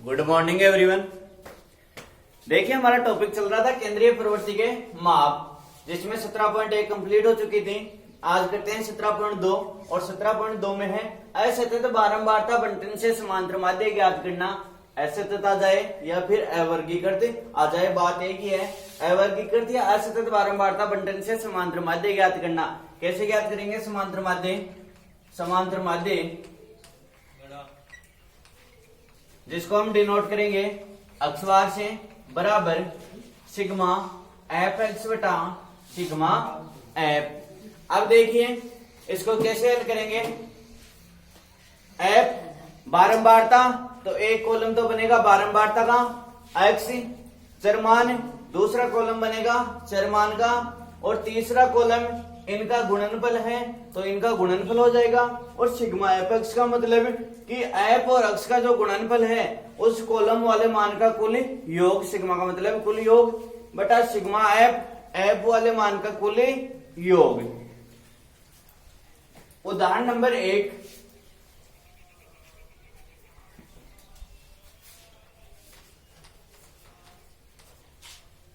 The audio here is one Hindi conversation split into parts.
Good morning everyone. देखिए हमारा टॉपिक चल रहा था केंद्रीय प्रवृत्ति के माप, जिसमें 17.1 कंप्लीट हो चुकी थी। आज करते हैं 17.2 और 17.2 में है असतत बारंबारता बंटन से समांतर माध्य ज्ञात करना। असतत आ जाए या फिर अवर्गीकृत आ जाए, बात एक ही है। अवर्गीकृत या असतत बारंबारता बंटन से समांतर माध्य ज्ञात करना। कैसे ज्ञात करेंगे समांतर माध्य? समांतर माध्य जिसको हम डिनोट करेंगे अक्षवार से बराबर सिग्मा एफ एक्स बटा सिग्मा एफ। अब देखिए इसको कैसे हल करेंगे। एफ बारंबारता, तो एक कॉलम तो बनेगा बारंबारता का एक्स चरमान, दूसरा कॉलम बनेगा चरमान का, और तीसरा कॉलम इनका गुणनफल है तो इनका गुणनफल हो जाएगा। और सिग्मा एफ एक्स का मतलब कि एफ और एक्स का जो गुणनफल है उस कॉलम वाले मान का कुल योग, सिग्मा का मतलब कुल योग बटा सिग्मा एफ एफ वाले मान का कुल योग। उदाहरण नंबर 1,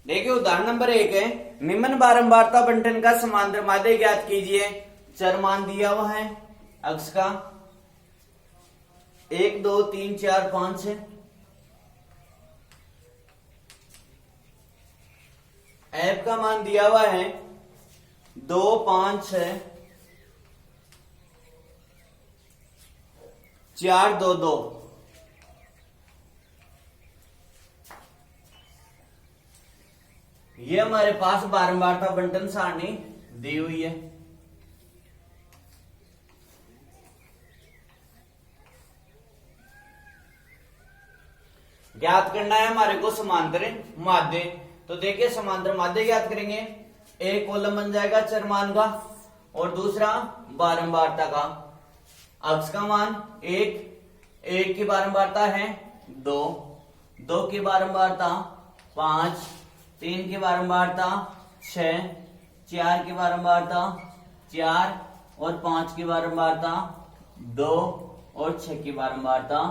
देखिए उदाहरण नंबर 1 है निम्न बारंबारता बंटन का समांतर माध्य ज्ञात कीजिए। चरमान दिया हुआ है अक्ष का 1 2 3 4 5 है। एफ का मान दिया हुआ है 2 5 6 4 2 2। ये हमारे पास बारंबारता बंटन सारणी दी हुई है। ज्ञात करना है हमारे को समांतर माध्य। तो देखिए समांतर माध्य ज्ञात करेंगे। एक कॉलम बन जाएगा चरमान का और दूसरा बारंबारता का। अक्ष का मान 1, 1 की बारंबारता है 2, 2 की बारंबारता 5, 3 की बारंबारता 6, 4 की बारंबारता 4 और 5 की बारंबारता 2 और 6 की बारंबारता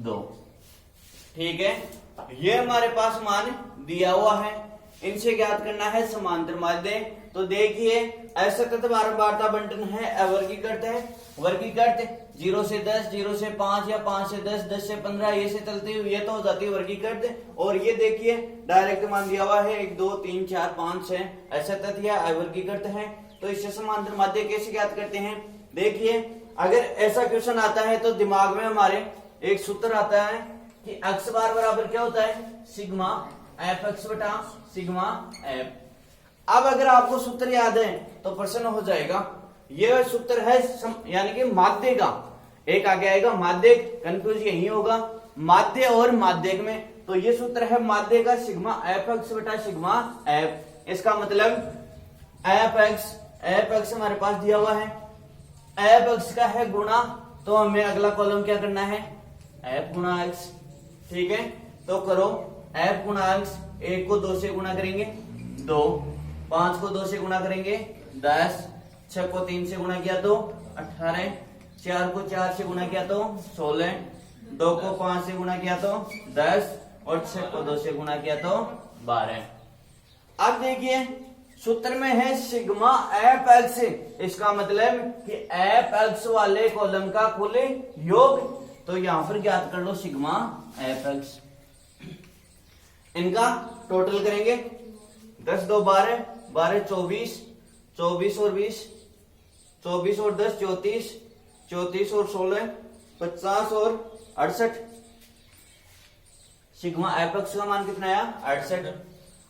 2। ठीक है, ये हमारे पास मान दिया हुआ है। इनसे ज्ञात करना है समांतर माध्य। तो देखिए असतत बारंबारता बंटन है, अवर्गीकृत है। वर्गीकृत 0 से 10, 0 से 5 या 5 से 10, 10 से 15 ये से चलती हुई, ये तो हो जाती है वर्गीकृत। और ये देखिए डायरेक्ट मान दिया हुआ है 1 2 3 4 5 6 असतत या अवर्गीकृत है। तो इससे समांतर माध्य कैसे ज्ञात करते हैं? देखिए अगर ऐसा क्वेश्चन आता है तो दिमाग में हमारे एक सूत्र आता है कि एक्स बार बराबर क्या होता है? सिग्मा एफ एक्स बटा सिग्मा एफ। अब अगर आपको सूत्र याद है तो प्रश्न हो जाएगा। यह सूत्र है यानी कि माध्यक का, एक आगे आएगा माध्यक, कंफ्यूज यही होगा माध्य और माध्यक में। तो ये सूत्र है माध्य का सिग्मा एफ एक्स बटा सिग्मा एफ। इसका मतलब एफ एक्स हमारे पास दिया हुआ है, एफ एक्स का है गुणा, तो हमें अगला कॉलम क्या करना है? एफ गुणा एक्स। ठीक है, तो करो एफ गुणा एक्स। 1 को 2 से गुणा करेंगे 2, 5 को 2 से गुणा करेंगे 10, 6 को 3 से गुणा किया तो 18, 4 को 4 से गुणा किया तो 16, 2 को 5 से गुणा किया तो 10 और 6 को 2 से गुणा किया तो 12। अब देखिए सूत्र में है सिग्मा एफ एक्स, इसका मतलब कि एफ एक्स वाले कॉलम का कुल योग। तो यहां पर ज्ञात कर लो सिग्मा एफ एक्स। इनका टोटल करेंगे 10 2 12, 12 24, 24 और 20, 24 और 10 34, 34 और 16 50 और 68। सिग्मा एफ एक्स का मान कितना आया? 68।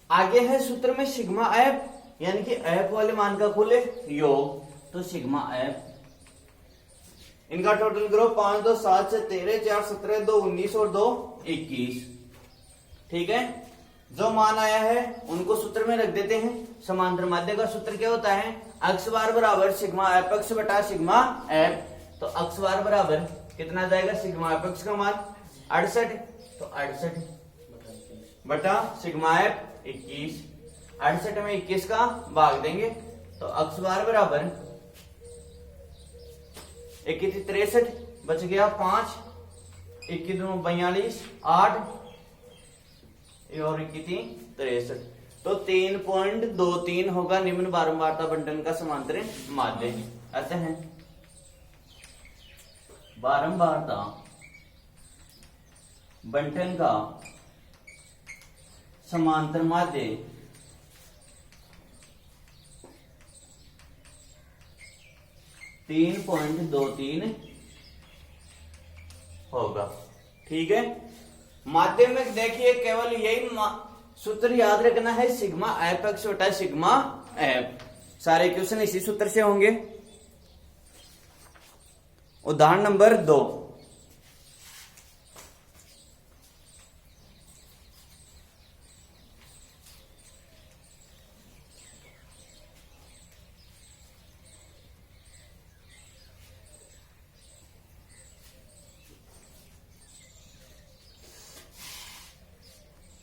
आगे है सूत्र में सिग्मा एफ यानी कि एफ वाले मान का कुल योग। तो सिग्मा एफ, इनका टोटल करो 5 2 7 से 13, 4 17, 2 19 और 2 21। ठीक है, जो मान आया है उनको सूत्र में रख देते हैं। समांतर माध्य का सूत्र क्या होता है? अक्ष बार बराबर सिग्मा एफ एक्स बटा सिग्मा एफ। तो अक्ष बार बराबर कितना जाएगा? सिग्मा एफ एक्स का मान 68, तो 68 बटा सिग्मा एफ 21। 68 में 21 का भाग देंगे तो अक्ष बार बराबर 21 63, बच गया 5 21 दूनी 42, 8 और 21 63। तो 3.23 होगा निम्न बारंबारता बंटन का समांतरिक माध्य। ऐसे है बारंबारता बंटन का समांतर माध्य 3.23 होगा। ठीक है, माध्यमिक देखिए केवल यही सूत्र याद रखना है, सिग्मा एफ एक्स बटा सिग्मा एफ। सारे क्वेश्चन इसी सूत्र से होंगे। उदाहरण नंबर 2,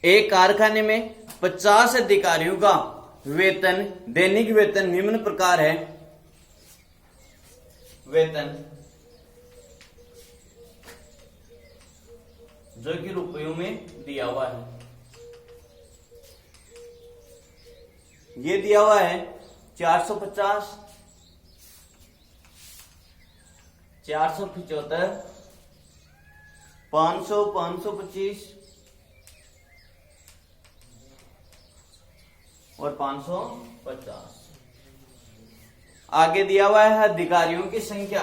एक कारखाने में 50 अधिकारियों का वेतन, दैनिक वेतन निम्न प्रकार है। वेतन जो कि रुपयों में दिया हुआ है, ये दिया हुआ है 450, 475, 500, 525 और 550। आगे दिया हुआ है अधिकारियों की संख्या।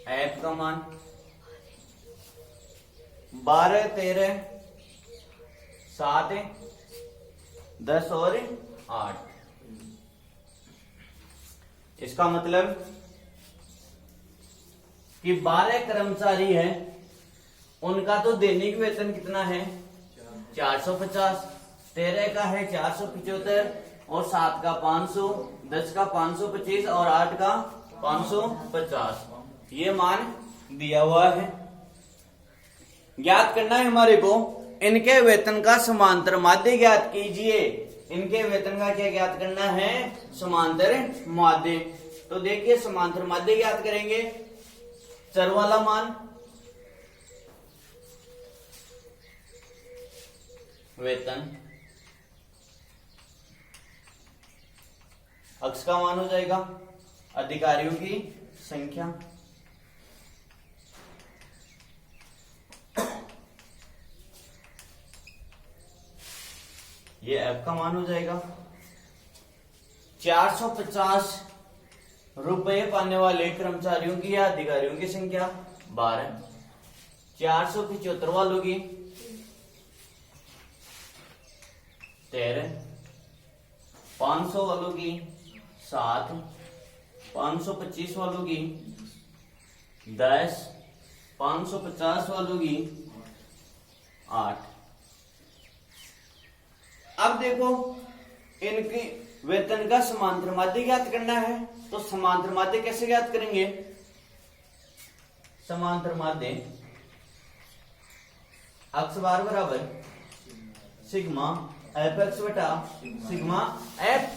एफ का मान 12, 13, 7, 10 और 8। इसका मतलब कि 12 कर्मचारी हैं, उनका तो दैनिक वेतन कितना है 450, 13 का है 475 और 7 का 500, 10 का 525 और 8 का 550। ये मान दिया हुआ है। ज्ञात करना है हमारे को इनके वेतन का समांतर माध्य ज्ञात कीजिए। इनके वेतन का क्या ज्ञात करना है, समांतर माध्य। तो देखिए समांतर माध्य ज्ञात करेंगे। चर वाला मान वेतन, अक्ष का मान हो जाएगा अधिकारियों की संख्या, ये एफ का मान हो जाएगा। 450 रुपए पाने वाले कर्मचारियों की या अधिकारियों की संख्या 12, 475 वालों की 13, 500 वालों की 7, 525 वालों की 10, 550 वालों की 8। अब देखो इनकी वेतन का समांतर माध्य ज्ञात करना है। तो समांतर माध्य कैसे ज्ञात करेंगे, समांतर माध्य अक्ष बार बराबर सिग्मा एफ एक्स बटा सिग्मा एफ।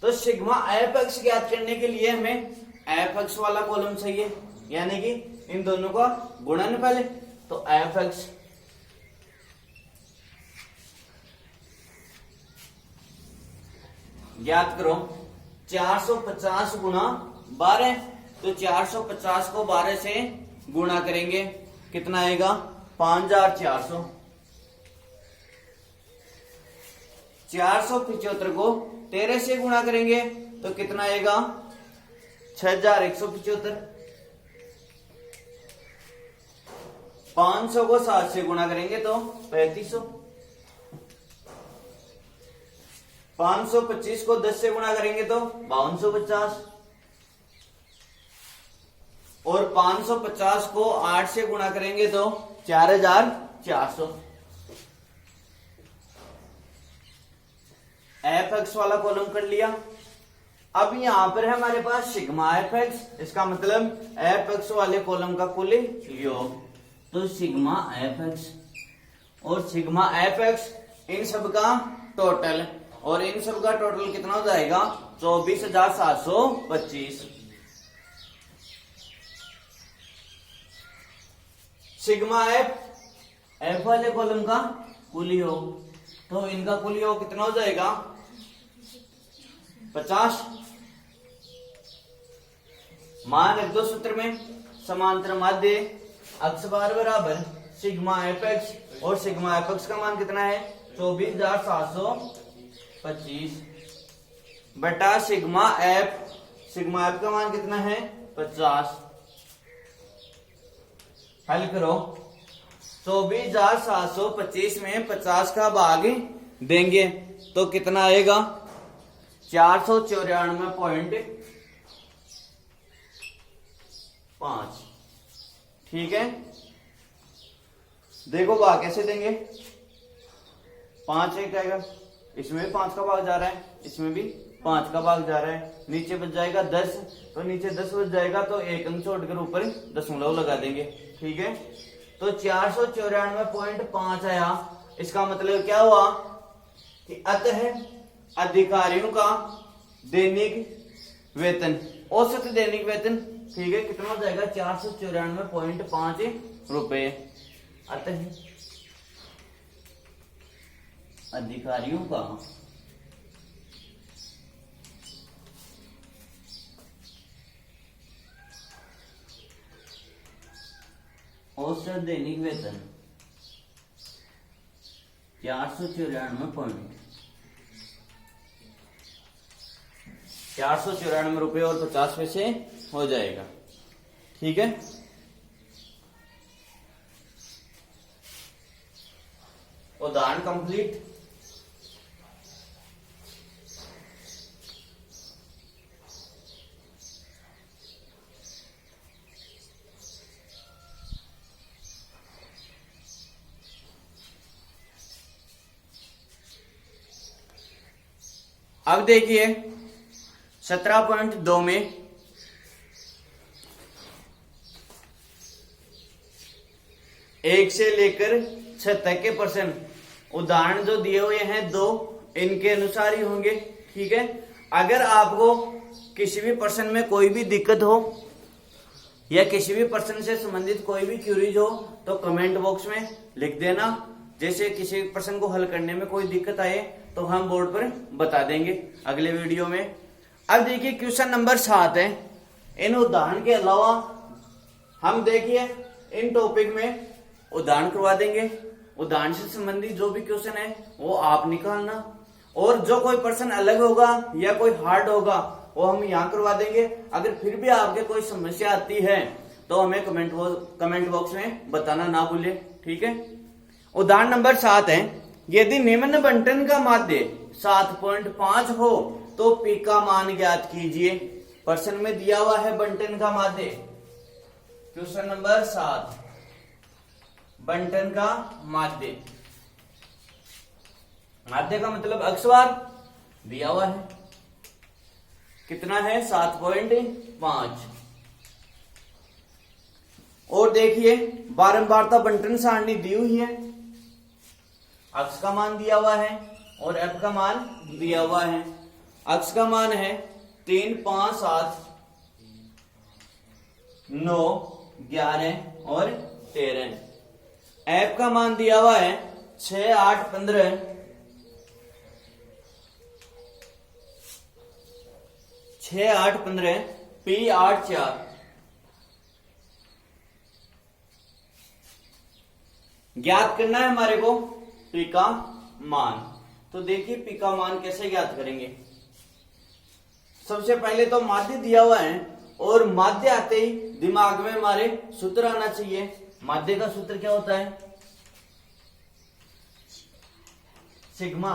तो सिग्मा एफ एक्स ज्ञात करने के लिए हमें एफ एक्स वाला कॉलम चाहिए, यानी कि इन दोनों का गुणनफल। तो एफ एक्स ज्ञात करो। 450 गुणा 12, तो 450 को 12 से गुणा करेंगे, कितना आएगा 5400। 475 को 13 से गुणा करेंगे तो कितना आएगा 6175। 500 को 7 से गुणा करेंगे तो 3500। 525 को 10 से गुणा करेंगे तो 5250 और 550 को 8 से गुणा करेंगे तो 4400। एफ एक्स वाला कॉलम कर लिया। अब यहां पर है हमारे पास सिग्मा एफ एक्स, इसका मतलब एफ एक्स वाले कॉलम का कुल योग। तो सिग्मा एफ एक्स और सिग्मा एफ एक्स इन सब का टोटल और इन सब का टोटल कितना हो जाएगा 24,725। सिग्मा एफ वाले कॉलम का कुल योग, तो इनका कुल योग कितना हो जाएगा 50। मान रख दो सूत्र में, समांतर माध्य अक्ष बार बराबर सिग्मा एफ एक्स, और सिग्मा एफ एक्स का मान कितना है 24,725 बटा सिग्मा एफ का मान कितना है 50। हल करो, 24,725 में 50 का भाग देंगे तो कितना आएगा 494.5। ठीक है, देखो भाग कैसे देंगे, 5 एक आएगा, इसमें भी 5 का भाग जा रहा है, इसमें भी 5 का भाग जा रहा है, नीचे बच जाएगा 10, तो नीचे 10 बच जाएगा तो एक अंक छोड़कर ऊपर दशमलव लगा देंगे। ठीक है, तो 494.5 आया। इसका मतलब क्या हुआ कि अतः अधिकारियों का दैनिक वेतन, औसत दैनिक वेतन, ठीक है, कितना हो जाएगा 494.5 रुपए। अतः अधिकारियों का औसत दैनिक वेतन 494 रुपए और 50 पैसे हो जाएगा। ठीक है, उदाहरण कंप्लीट। अब देखिए 17.2 में एक से लेकर 6 तक के प्रश्न, उदाहरण जो दिए हुए हैं 2, इनके अनुसार ही होंगे। ठीक है, अगर आपको किसी भी प्रश्न में कोई भी दिक्कत हो या किसी भी प्रश्न से संबंधित कोई भी क्यूरीज हो तो कमेंट बॉक्स में लिख देना। जैसे किसी प्रश्न को हल करने में कोई दिक्कत आए तो हम बोर्ड पर बता देंगे अगले वीडियो में। अब देखिए क्वेश्चन नंबर 7 है। इन उदाहरण के अलावा हम देखिए इन टॉपिक में उदाहरण करवा देंगे। उदाहरण से संबंधित जो भी क्वेश्चन है वो आप निकालना, और जो कोई प्रश्न अलग होगा या कोई हार्ड होगा वो हम यहाँ करवा देंगे। अगर फिर भी आपके कोई समस्या आती है तो हमें कमेंट बॉक्स में बताना ना भूले। ठीक है, उदाहरण नंबर 7 है, यदि निम्न बंटन का माध्य 7.5 हो तो पी का मान ज्ञात कीजिए। प्रश्न में दिया हुआ है बंटन का माध्य, क्वेश्चन नंबर 7, बंटन का माध्य, माध्य का मतलब अक्षवार दिया हुआ है, कितना है 7.5। और देखिए बारंबारता बंटन सारणी दी हुई है, अक्ष का मान दिया हुआ है और एफ का मान दिया हुआ है। अक्ष का मान है 3, 5, 7, 9, 11 और 13। एफ का मान दिया हुआ है 6, 8, 15, 6, 8, 15, पी 8, 4। ज्ञात करना है हमारे को पी का मान। तो देखिए पी का मान कैसे ज्ञात करेंगे। सबसे पहले तो माध्य दिया हुआ है और माध्य आते ही दिमाग में हमारे सूत्र आना चाहिए। माध्य का सूत्र क्या होता है, सिग्मा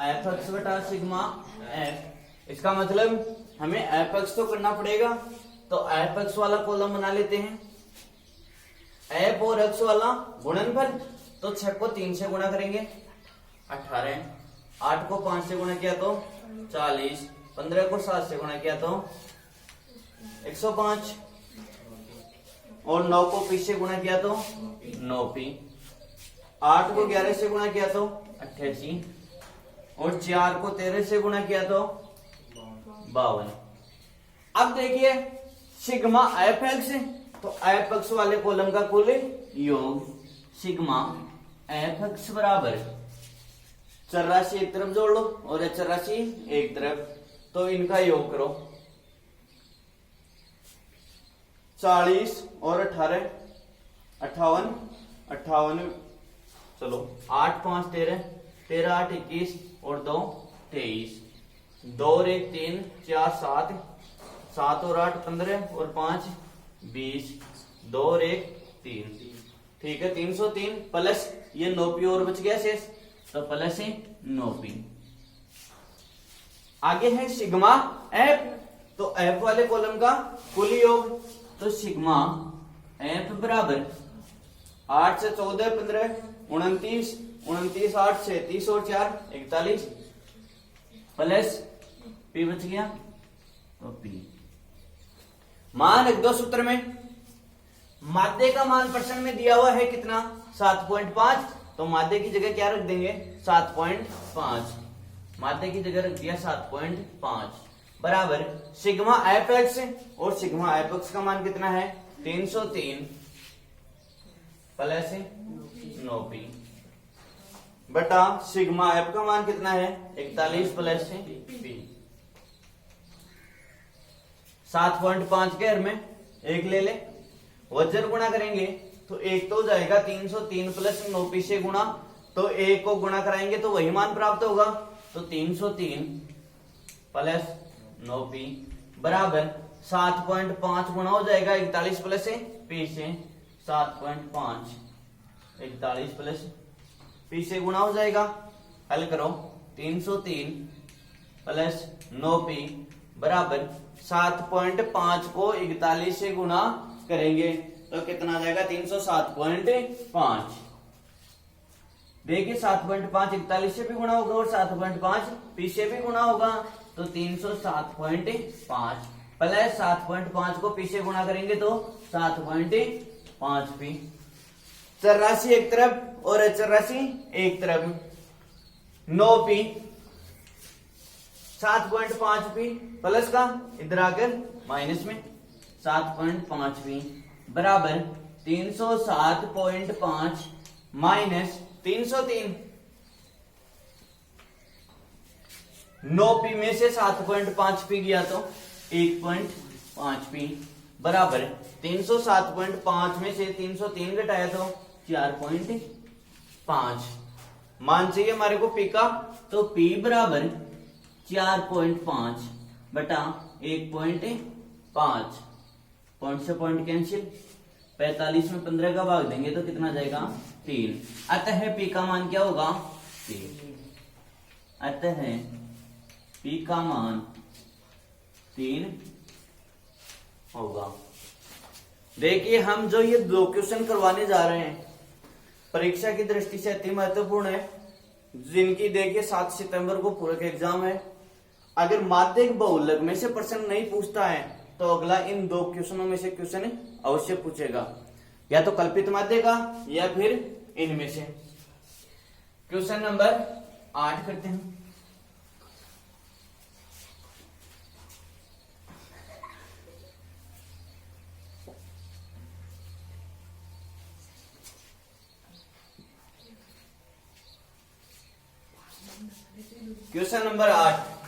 एफ एक्स बटा सिग्मा एफ। इसका मतलब हमें एफ एक्स तो करना पड़ेगा, तो एफ एक्स वाला कॉलम बना लेते हैं। एफ और एक्स वाला गुणनफल, तो 6 को 3 से गुणा करेंगे 18, 8 को 5 से गुणा किया तो 40, 15 को 7 से गुणा किया तो 105, और 9 को पी से गुणा किया तो 9 पी, 8 को 11 से गुणा किया तो 88, और 4 को 13 से गुणा किया तो 52। अब देखिए सिग्मा एफ एक्स, तो एफ एक्स वाले कॉलम का कुल योग सिग्मा एफ एक्स बराबर चर राशि एक तरफ जोड़ लो और चर राशि एक तरफ, तो इनका योग करो 40 और 18 58 58, चलो 8 5 13 13 8 21 और 2 23, 2 और 1 3 4 7 7 और 8 15 और 5 20, 2 और 1 3, ठीक है 303 प्लस ये 9p और बच गया शेष, तो प्लस है 9p। आगे है सिग्मा एफ, तो एफ वाले कॉलम का कुल योग, तो सिग्मा एफ बराबर 8 से 14 15 29 29 8 से 30 और 4 41 प्लस पी बच गया तो पी। मान रख दो सूत्र में, माध्य का मान परसेंट में दिया हुआ है कितना 7.5, तो माध्य की जगह क्या रख देंगे 7.5, माध्य की जगह रख दिया 7.5 बराबर सिग्मा एफ एक्स, और सिग्मा एफ एक्स का मान कितना है 303 प्लस 9p बटा सिग्मा एफ का मान कितना है 41 प्लस p। 7.5 के हर में एक ले ले, वज्र गुणा करेंगे तो एक तो हो जाएगा 303 प्लस 9p से गुणा, तो एक को गुणा कराएंगे तो वही मान प्राप्त होगा, तो 303 प्लस 9p बराबर 7.5 गुणा हो जाएगा 41 प्लस p से 7.5 41 प्लस p से गुणा हो जाएगा, हल करो 303 प्लस 9p बराबर 7.5 को 41 से गुणा करेंगे तो कितना आ जाएगा 307.5। देखिए 7.5 41 से भी गुणा होगा और 7.5 p से भी गुणा होगा, तो 307.5 प्लस 7.5 को p से गुणा करेंगे तो 7.5p। चर राशि एक तरफ और अचर राशि एक तरफ, 9p 7.5p प्लस का इधर आकर माइनस में 7.5p बराबर 307.5 माइनस 303, 9p में से 7.5p गया तो 1.5p बराबर 307.5 में से 303 घटाया तो 4.5। मान चाहिए हमारे को p का, तो p बराबर 4.5 बटा 1.5, पॉइंट से पॉइंट कैंसिल, 45 में 15 का भाग देंगे तो कितना जाएगा 3, अतः p का मान क्या होगा 3, अतः p का मान 3 होगा। देखिए हम जो ये 2 क्वेश्चन करवाने जा रहे हैं परीक्षा की दृष्टि से अति महत्वपूर्ण है, जिनकी देखिए 7 सितंबर को पूरक एग्जाम है। अगर माध्यमिक बहुलक में से प्रश्न नहीं पूछता है तो अगला इन 2 क्वेश्चनों में से क्वेश्चन अवश्य पूछेगा, या तो कल्पित माध्य का या फिर इनमें से। क्वेश्चन नंबर 8 करते हैं। क्वेश्चन नंबर 8,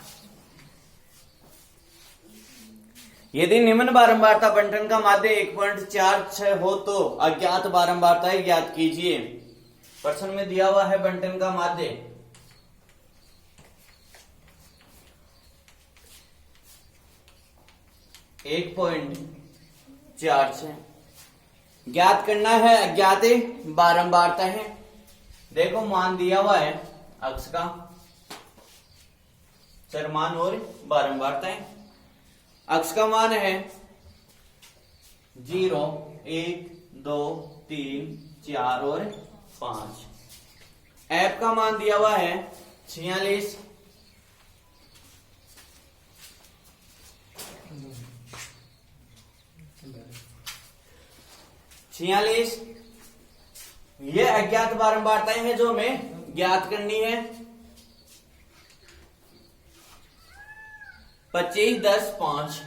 यदि निम्न बारंबारता बंटन का माध्य 1.46 हो तो अज्ञात बारंबारता ज्ञात कीजिए। प्रश्न में दिया हुआ है बंटन का माध्य 1.46, ज्ञात करना है अज्ञात बारंबारता है। देखो मान दिया हुआ है अक्ष का, चरमान और बारंबारता है। अक्ष का मान है 0 1 2 3 4 और 5। एफ का मान दिया हुआ है 46, ये अज्ञात बारंबारताएं हैं जो हमें ज्ञात करनी है। 25 10 5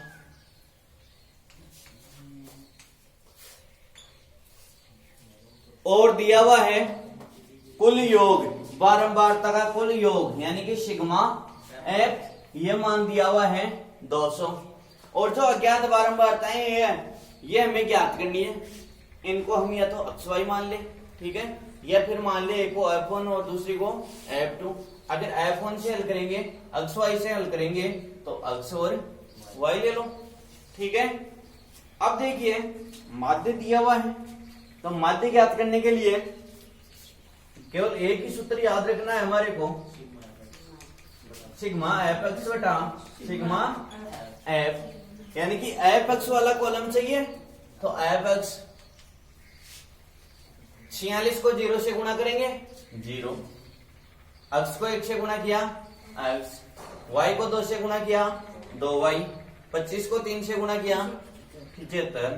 और दिया हुआ है कुल योग, बारंबारता का कुल योग यानी कि सिग्मा एफ, ये मान दिया हुआ है 200। और जो अज्ञात बारंबारताएं ये हमें ज्ञात करनी है। इनको हम या तो एक्स वाई मान ले, ठीक है, या फिर मान ले एक को F1 और दूसरी को F2। अगर F1 से हल करेंगे, एक्स वाई से हल करेंगे तो एक्स और वाई ले लो, ठीक है। अब देखिए माध्य दिया हुआ है, तो माध्य ज्ञात करने के लिए केवल एक ही सूत्र याद रखना है हमारे को, सिग्मा एफ एक्स बटा सिग्मा एफ, यानी कि एफ एक्स वाला कॉलम चाहिए तो एफ एक्स 46 को 0 से गुणा करेंगे 0, एक्स को 1 से गुणा किया एक्स, वाई को 2 से गुणा किया 2y, 25 को 3 से गुणा किया 75,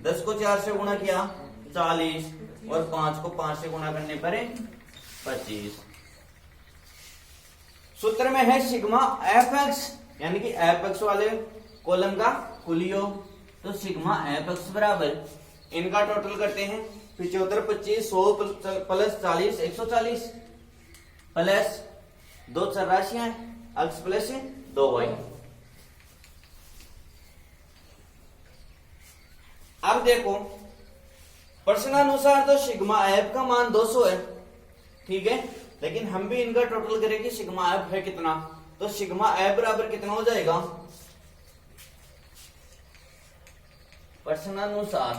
10 को 4 से गुणा किया 40 और 5 को 5 से गुणा करने पर 25। सूत्र में है सिग्मा एफ एक्स यानी कि एफ एक्स वाले कॉलम का कुल योग, तो सिग्मा एफ एक्स बराबर इनका टोटल करते हैं 75 25 100 प्लस 40 140 प्लस 2 चर राशियां एक्स प्लस 2y। अब देखो प्रश्नानुसार तो सिग्मा एफ का मान 200 है, ठीक है, लेकिन हम भी इनका टोटल करें कि सिग्मा एफ है कितना, तो सिग्मा एफ बराबर कितना हो जाएगा, प्रश्नानुसार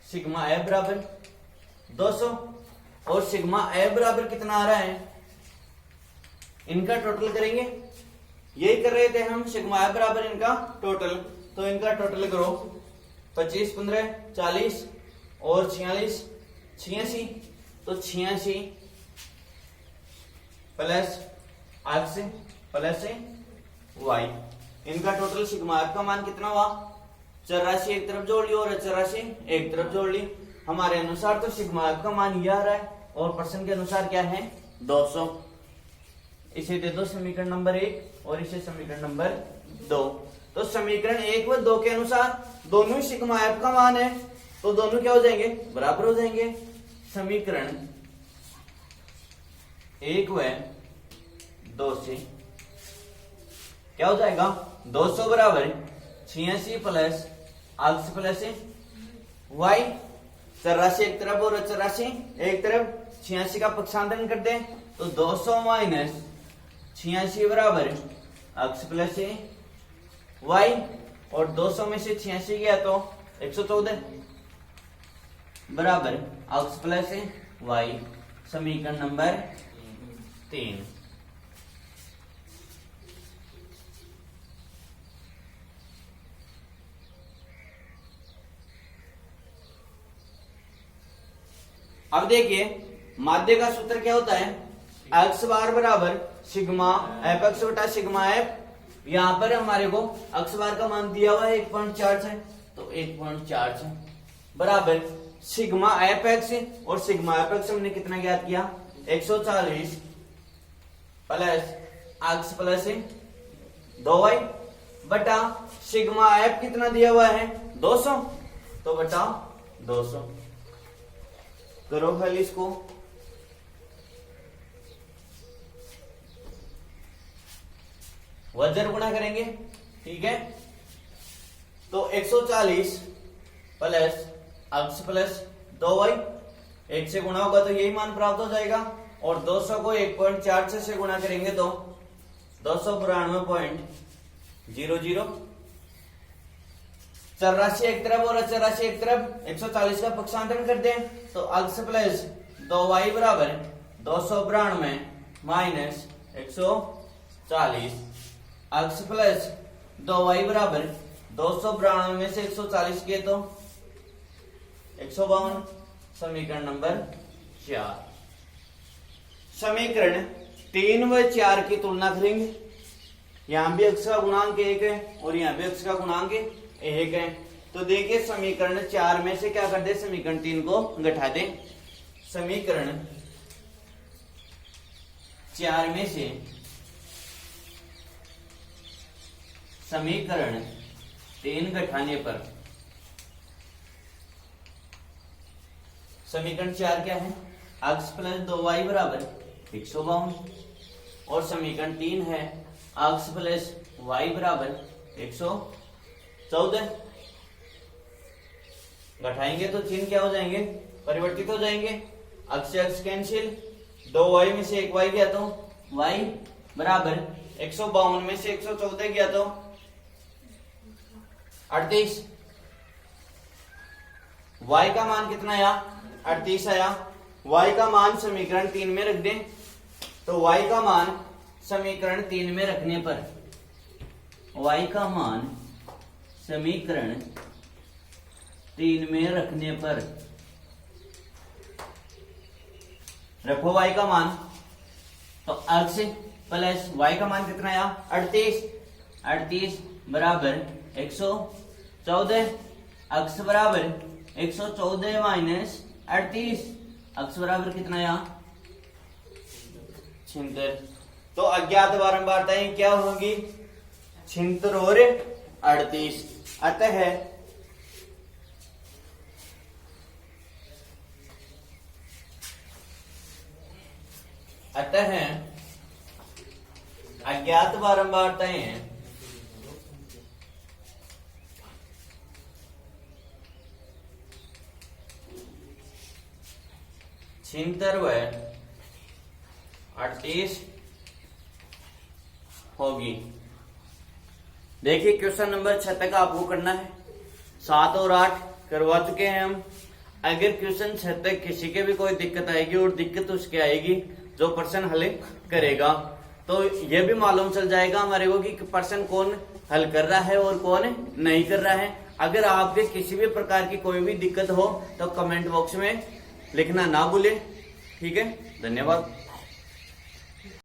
सिग्मा एफ बराबर 200 और सिग्मा एफ बराबर कितना आ रहा है, इनका टोटल करेंगे, यही कर रहे थे हम, सिग्मा एफ बराबर इनका टोटल, तो इनका टोटल करो 25 15 40 और 46 86, तो 86 प्लस एक्स प्लस वाई, इनका टोटल सिग्मा एफ का मान कितना हुआ, चर राशि एक तरफ जोड़ ली और अचर राशि एक तरफ जोड़ ली। हमारे अनुसार तो सिग्मा एफ का मान यह आ रहा है और प्रश्न के अनुसार क्या है 200। इसे दे दो समीकरण नंबर 1 और इसे समीकरण नंबर 2। तो समीकरण 1 व 2 के अनुसार दोनों ही सिग्मा एफ का मान है, तो दोनों क्या हो जाएंगे, बराबर हो जाएंगे। समीकरण 1 व 2 से क्या हो जाएगा, 200 बराबर 86 प्लस एक्स प्लस वाई, चर राशि एक तरफ और अचर राशि एक तरफ, 86 का पक्षांतरण कर दें तो 200 माइनस 86 बराबर एक्स प्लस वाई, और 200 में से 86 गया तो 114 बराबर एक्स प्लस वाई। समीकरण नंबर 3। अब देखिए माध्य का सूत्र क्या होता है, एक्स बार बराबर सिग्मा एफ एक्स बटा सिग्मा एफ। यहां पर हमारे को एक्स बार का मान दिया हुआ है 1.4 है, तो 1.4 बराबर सिग्मा एफ एक्स, और सिग्मा एफ एक्स हमने कितना ज्ञात किया 140 प्लस एक्स प्लस 2y बटा सिग्मा एफ कितना दिया हुआ है 200, तो बटा 200। करो हल इसको, वजन गुणा करेंगे, ठीक है, तो 140 प्लस एक्स प्लस 2y, 1 से गुणा होगा तो यही मान प्राप्त हो जाएगा, और 200 को 1.4 से गुणा करेंगे तो 292.00। चर राशि एक तरफ और अचर राशि एक तरफ, 140 का पक्षांतरण कर दें तो एक्स प्लस 2y बराबर 292 माइनस 140, एक्स प्लस 2y बराबर 292 में से 140 किए तो 152। समीकरण नंबर 4। समीकरण 3 व 4 की तुलना करेंगे, यहां भी x का गुणांक 1 है और यहां भी x का गुणांक 1 है, तो देखिए समीकरण 4 में से क्या कर दे, समीकरण 3 को घटा दे। समीकरण 4 में से समीकरण 3 घटाने पर समीकरण 4 क्या है, x प्लस 2y बराबर 152 और समीकरण 3 है x प्लस y बराबर 114। घटाएंगे तो चिन्ह क्या हो जाएंगे, परिवर्तित हो जाएंगे, x से x कैंसिल, 2y में से 1y गया तो y बराबर 152 में से 114 गया तो 38। y का मान कितना आया, 38 आया। y का मान समीकरण 3 में रख दें तो y का मान समीकरण 3 में रखने पर y का मान समीकरण 3 में रखने पर रखो y का मान, तो x प्लस y का मान कितना आया 38 बराबर 114, x बराबर 114 माइनस 38, x बराबर कितना आया 76। तो अज्ञात बारंबारताएं क्या होगी, 76 और 38। अतः अज्ञात बारंबारताएं छिहत्तर व 38 होगी। देखिए क्वेश्चन नंबर 6 तक आपको करना है, 7 और 8 करवा चुके हैं हम। अगर क्वेश्चन 6 तक किसी के भी कोई दिक्कत आएगी और दिक्कत उसके आएगी जो पर्सन हल करेगा, तो यह भी मालूम चल जाएगा हमारे को कि पर्सन कौन हल कर रहा है और कौन नहीं कर रहा है। अगर आपके किसी भी प्रकार की कोई भी दिक्कत हो तो कमेंट बॉक्स में लिखना ना भूलें। ठीक है, धन्यवाद।